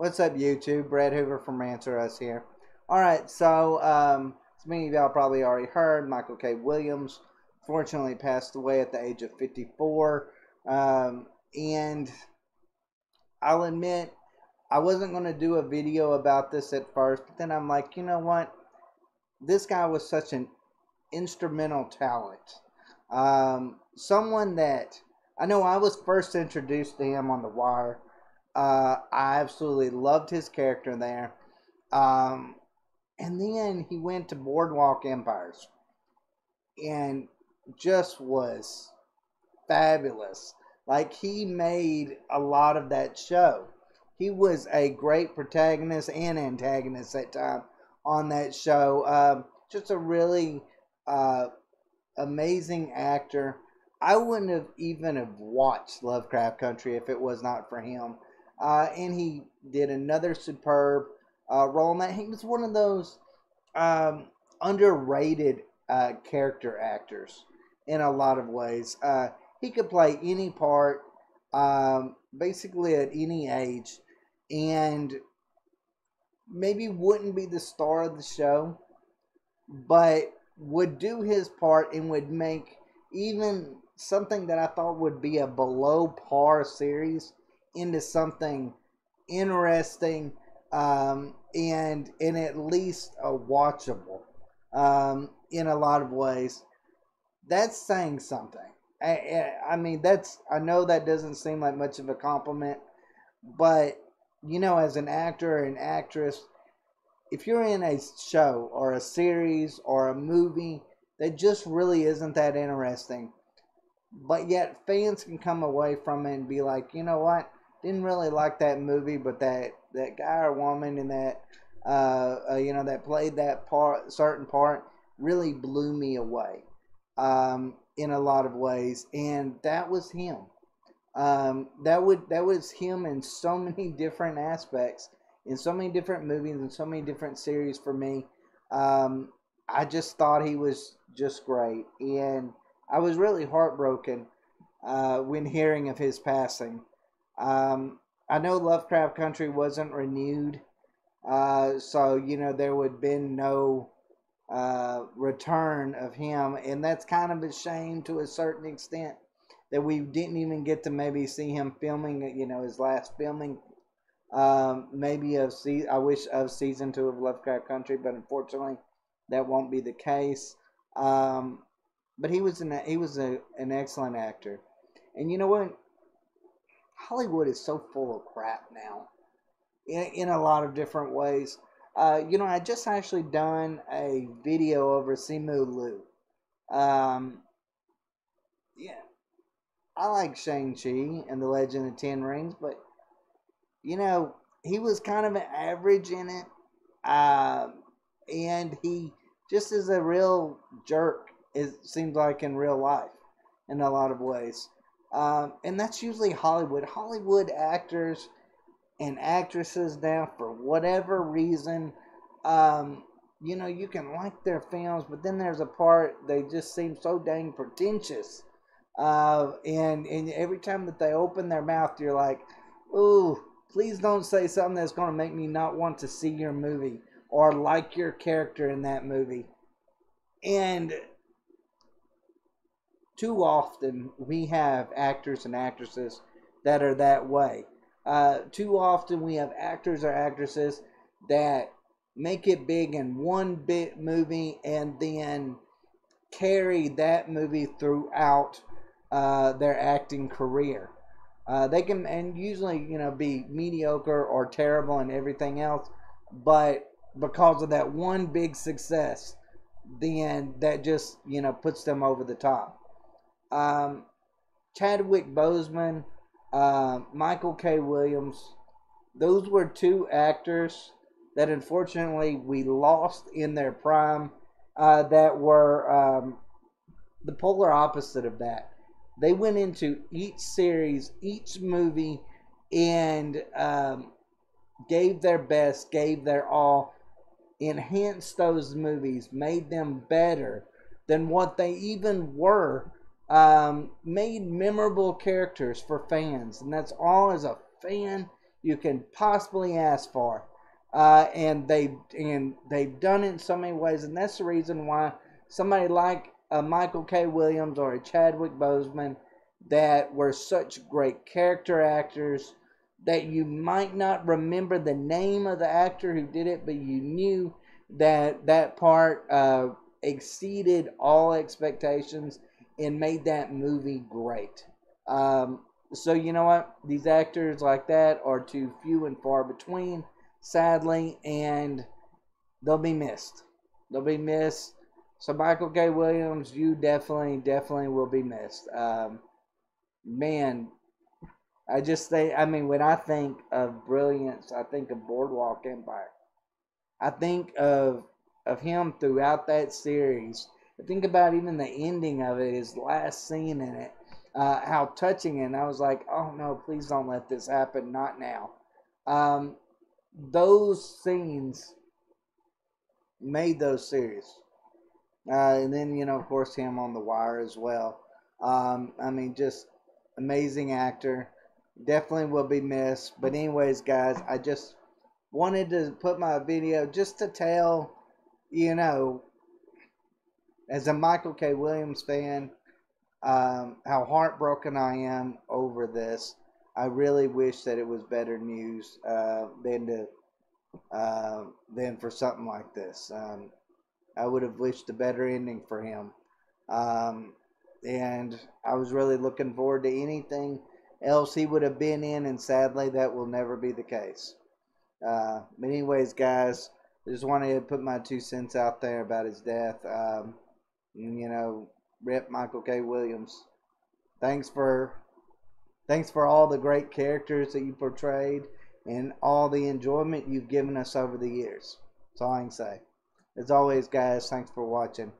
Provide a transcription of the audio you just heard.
What's up, YouTube? Brad Hoover from Rants here. Alright, so, as many of y'all probably already heard, Michael K. Williams fortunately passed away at the age of 54. And I'll admit, I wasn't going to do a video about this at first, but then I'm like, you know what? This guy was such an instrumental talent. Someone that, I know I was first introduced to him on The Wire. I absolutely loved his character there. And then he went to Boardwalk Empires and just was fabulous. Like, he made a lot of that show. He was a great protagonist and antagonist at time on that show. Just a really amazing actor. I wouldn't have even have watched Lovecraft Country if it was not for him. And he did another superb role in that. He was one of those underrated character actors in a lot of ways. He could play any part, basically at any age, and maybe wouldn't be the star of the show, but would do his part and would make even something that I thought would be a below par series into something interesting and at least a watchable in a lot of ways. That's saying something. I mean, I know that doesn't seem like much of a compliment, but you know, as an actor or an actress, if you're in a show or a series or a movie that just really isn't that interesting, but yet fans can come away from it and be like, you know what, didn't really like that movie, but that guy or woman in that that played that certain part really blew me away in a lot of ways, and that was him. That was him in so many different aspects, in so many different movies, and so many different series for me. I just thought he was just great, and I was really heartbroken when hearing of his passing. I know Lovecraft Country wasn't renewed, so there would have been no return of him, and that's kind of a shame to a certain extent that we didn't even get to maybe see him filming, his last filming. Maybe I wish of season 2 of Lovecraft Country, but unfortunately, that won't be the case. But he was an excellent actor, and you know what? Hollywood is so full of crap now, in a lot of different ways. I just actually done a video over Simu Liu. Yeah, I like Shang-Chi and the Legend of Ten Rings, but he was kind of an average in it, and he just is a real jerk. It seems like in real life, in a lot of ways, and that's usually Hollywood. Hollywood actors and actresses now, for whatever reason, you can like their films, but then there's a part they just seem so dang pretentious, and every time that they open their mouth, you're like, ooh, please don't say something that's going to make me not want to see your movie or like your character in that movie. And too often we have actors and actresses that are that way. Too often we have actors or actresses that make it big in one bit movie and then carry that movie throughout their acting career. They can, and usually, be mediocre or terrible and everything else, but because of that one big success, then that just, puts them over the top. Chadwick Boseman, Michael K. Williams, those were two actors that unfortunately we lost in their prime, that were the polar opposite of that. They went into each series, each movie, and gave their best, gave their all, enhanced those movies, made them better than what they even were, made memorable characters for fans. And that's all as a fan you can possibly ask for. And they've done it in so many ways, and that's the reason why somebody like a Michael K. Williams or a Chadwick Boseman, that were such great character actors, that you might not remember the name of the actor who did it, but you knew that that part exceeded all expectations and made that movie great. Um, so you know what? These actors like that are too few and far between, sadly, and they'll be missed. They'll be missed. So Michael K. Williams, you definitely will be missed. Man, I just think, I mean, when I think of brilliance, I think of Boardwalk Empire. I think of him throughout that series. I think about even the ending of it, his last scene in it, how touching it. And I was like, oh no, please don't let this happen, not now. Um, those scenes made those series. And then, you know, of course, him on The Wire as well. I mean, just amazing actor. Definitely will be missed. But anyways, guys, I just wanted to put my video just to tell, you know, as a Michael K. Williams fan, how heartbroken I am over this. I really wish that it was better news than for something like this. I would have wished a better ending for him. Um, and I was really looking forward to anything else he would have been in, and sadly, that will never be the case. But anyways, guys, I just wanted to put my 2 cents out there about his death. You know, rip Michael K. Williams. Thanks for all the great characters that you portrayed and all the enjoyment you've given us over the years. That's all I can say. As always, guys, thanks for watching.